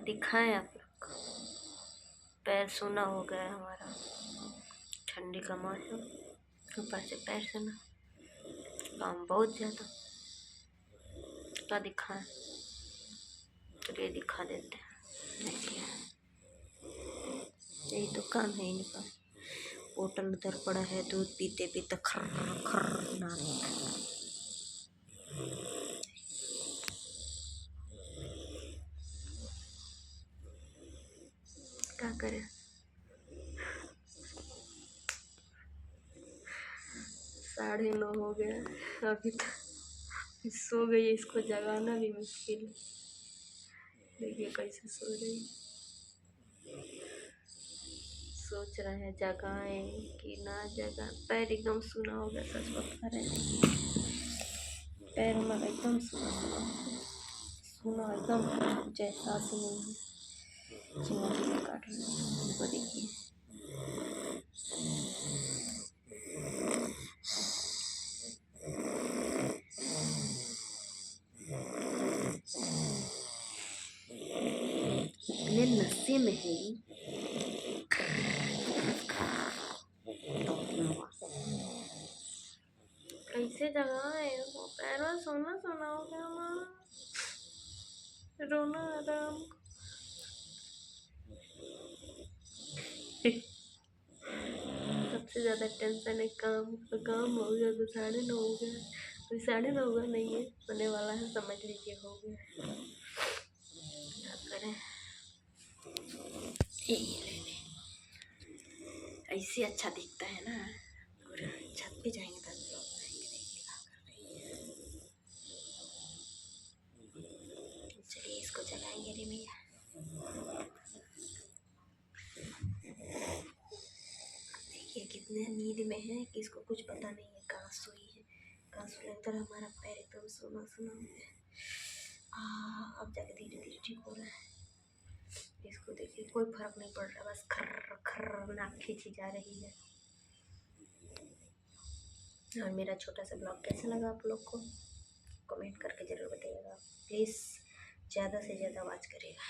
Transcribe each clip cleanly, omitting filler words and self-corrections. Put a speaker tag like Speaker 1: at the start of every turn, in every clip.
Speaker 1: दिखाएं आप लोग को। पैर सूना हो गया है हमारा, ठंडी का मौसम, ऊपर से पैर सूना, काम बहुत ज़्यादा। क्या दिखाएं? चलिए दिखा देते हैं। देखिए यही तो काम है इनका। बोतल उधर पड़ा है, दूध पीते पीते खर्र खर्र ना। क्या करें, 9:30 हो गया, अभी तक सो गई। इसको जगाना भी मुश्किल है। देखिए कैसे सो रही। सोच रहे हैं जगाएं कि ना जगा। पैर एकदम सूना हो गया, सच बता रहे हैं। पैर हमारा एकदम सूना सूना एकदम, कुछ एहसास ही नहीं है। चिंगारी काट रहे हैं उनको, देखिए। इतने नशे में है कैसे जगाए वो। पैरों सोना सोना हो गया हमारा, रोना आराम। सबसे ज़्यादा टेंशन है काम का। काम हो गया तो 9:30 हो गया, अभी 9:30 हुआ नहीं है, होने वाला है, समझ लीजिए हो गया। क्या करें, ऐसे अच्छा दिखता है ना। और छत पे जाएंगे तब लोग आएंगे, देखिए क्या कर रही है। चलिए इसको जगाएंगे रे भैया। देखिए कितने नींद में है कि इसको कुछ पता नहीं है कहाँ सोई है, कहाँ सोई। अंदर हमारा पैर एकदम सोना सोना हो गया। अब जाके धीरे धीरे ठीक हो रहा है। इसको देखिए कोई फर्क नहीं पड़ रहा, बस खर्र खर्र नाक खींची जा रही है। और मेरा छोटा सा ब्लॉग कैसा लगा आप लोग को, कमेंट करके ज़रूर बताइएगा। प्लीज़ ज़्यादा से ज़्यादा आवाज़ करिएगा।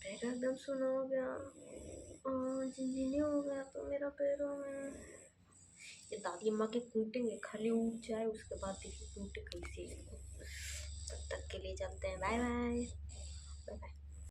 Speaker 1: पैर एकदम सुना हो गया, झिनझिनी हो गया तो मेरा पैरों में। ये दादी अम्मा के कूटेंगे, खाली उठ जाए उसके बाद देखिए कूटे कैसे इसको। तब तक के लिए चलते हैं, बाय बाय बाय बाय।